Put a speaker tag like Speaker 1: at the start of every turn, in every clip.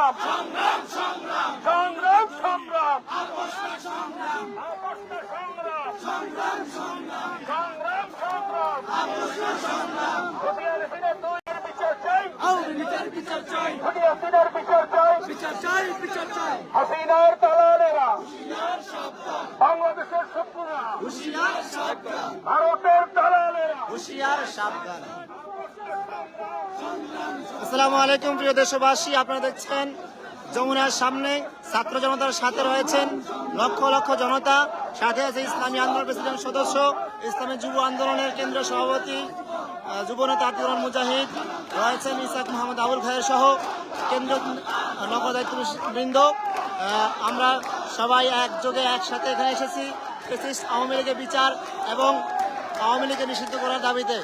Speaker 1: সংগ্রাম সংগ্রাম সংগ্রাম সংগ্রাম সংগ্রাম সংগ্রাম সংগ্রাম বিচার চাই বিচার চাই বিচার চাই হাসিনার দালালেরা বাংলাদেশের শত্রুরা হুঁশিয়ার সাবধান ভারতের দালালেরা হুঁশিয়ার সাবধান।
Speaker 2: আসসালামু আলাইকুম প্রিয় দেশবাসী, আপনারা দেখছেন যমুনার সামনে ছাত্র জনতার সাথে রয়েছেন লক্ষ লক্ষ জনতা, সাথে আছে ইসলামী আন্দোলন প্রেসিডেন্ট সদস্য, ইসলামী যুব আন্দোলনের কেন্দ্রীয় সভাপতি, যুবনেতা আতিকুর মুজাহিদ, রয়েছেন ইসাক মোহাম্মদ আবুল খায়ের সহ কেন্দ্রীয় নগর দায়িত্ববৃন্দ। আমরা সবাই একযোগে একসাথে এখানে এসেছি ফ্যাসিস্ট আওয়ামী লীগের বিচার এবং আওয়ামী লীগকে নিষিদ্ধ করার দাবিতে।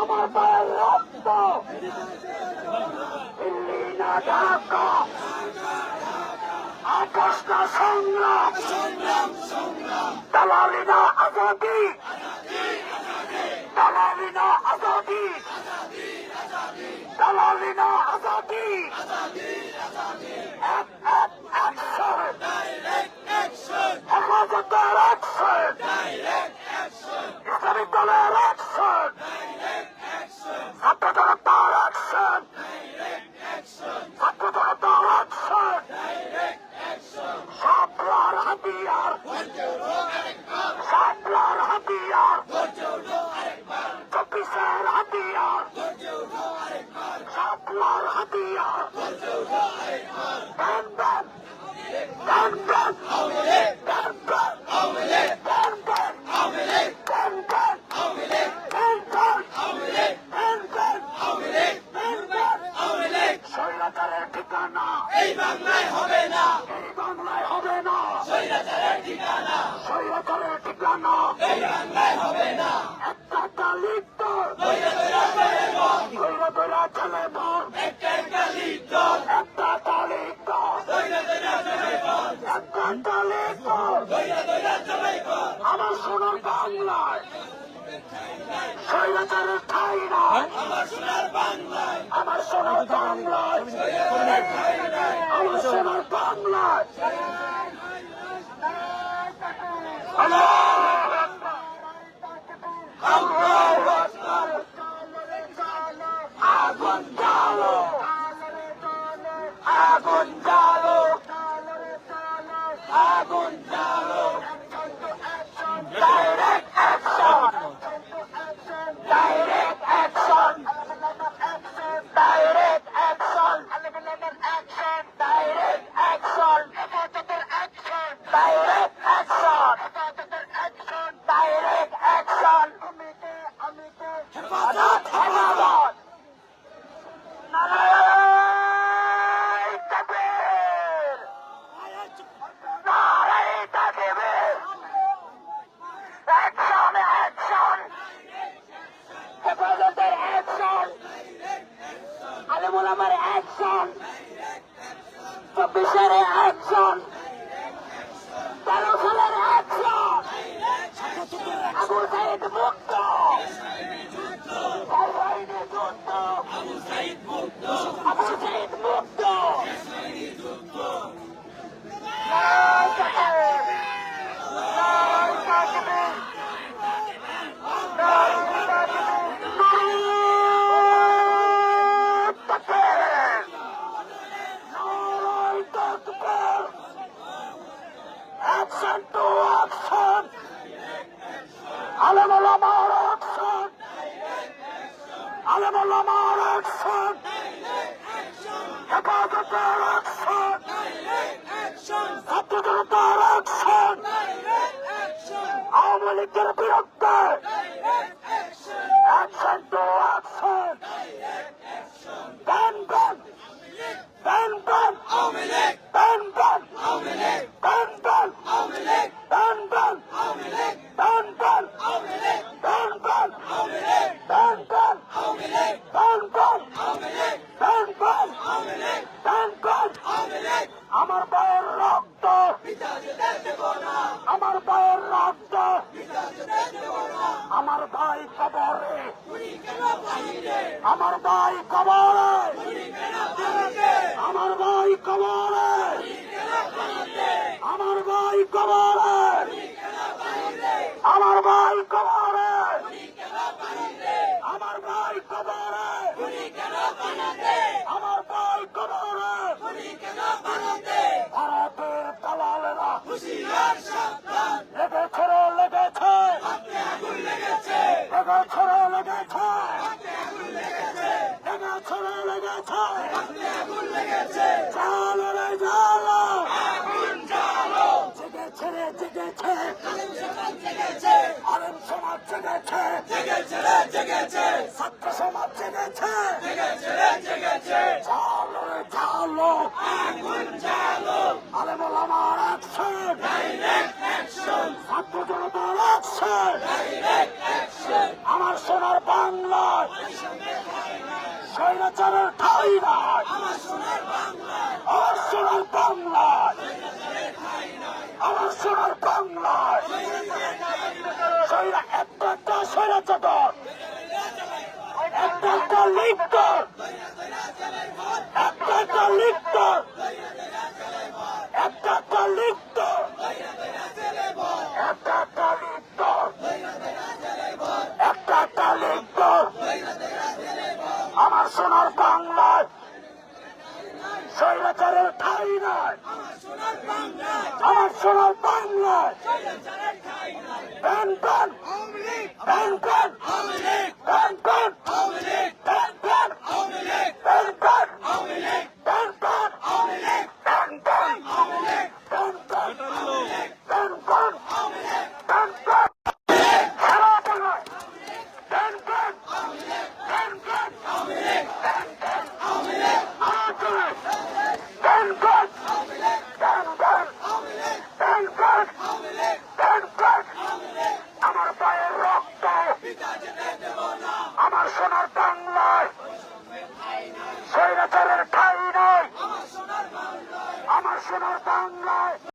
Speaker 1: আমার পায়ের রক্ত দিল্লি না ঢাকা আপোষ না সংগ্রাম দালালি না আজাদি দালালি না আজাদি দালালি না আজাদি হেফাজতের অ্যাকশন ইসলামিক দলের অ্যাকশন ছাত্র জনতার অ্যাকশন ছাত্র জনতার অ্যাকশন সাপলার হাতিয়ার সাপলার হাতিয়ার চব্বিশের হাতিয়ার সাপলার হাতিয়ার স্বৈরাচারের ঠিকানা এই বাংলায় হবে না, এই বাংলায় হবে না স্বৈরাচারের ঠিকানা, স্বৈরাচারের ঠিকানা এই বাংলায় হবে না। একটা কালিক দল ধৈরা চলে বল, একটা কালিক দল, একটা কালিক দল একটা কালিক দল ধৈরা চলে বল। আমার সোনার বাংলায় স্বৈরাচারের ঠাই নাই, আমার সোনার বাংলায়, আমার সোনার বাংলায় আমার সোনার বাংলায় আগুন জ্বালো, আগুন জ্বালো, আগুন জ্বালো, direct action, direct action, direct action, direct action, হেফাজতের action, direct action. Action to action! Alim Ulama'র action! Alim Ulama'র action! হেফাজতের action! ছাত্র জনতার action! আওয়ামী লীগের বিরুদ্ধে action to action! Ban ban! Ban ban! Ban ban! Ban ban! Ban ban! Ban ban! Ban ban! Ban ban! Ban ban! Ban ban! Ban ban! আমার ভাইয়ের রক্ত আমার ভাইয়ের রক্ত আমার ভাই কবরে আমার ভাই কবরে আমার ভাই কবরে আমার ভাই কবরে আমার ভাই কবরে আমার ভাই কবরে আমার ভাই কবরে ভারতের দালালেরা লেগেছে রে লেগেছে লেগেছে রে লেগেছে লেগেছে রে লেগেছে জালো রে জালো জেগেছে রে জেগেছে আলেম সমাজ জেগেছে ছাত্র সমাজ জেগেছে জালো রে জালো আলেম ওলামার অ্যাকশন ছাত্র জনতার অ্যাকশন আমার সোনার বাংলায় স্বৈরাচারের ঠাঁই নাই আমার সোনার বাংলায় আমার সোনার বাংলায় একটা স্বৈরাচার একটা লিপ্তর একটা লিপ্তর একটা লিপ্তর একটা লিপ্তর আমার সোনার বাংলায় স্বৈরাচারের ঠাঁই নাই আমার সোনার বাংলায়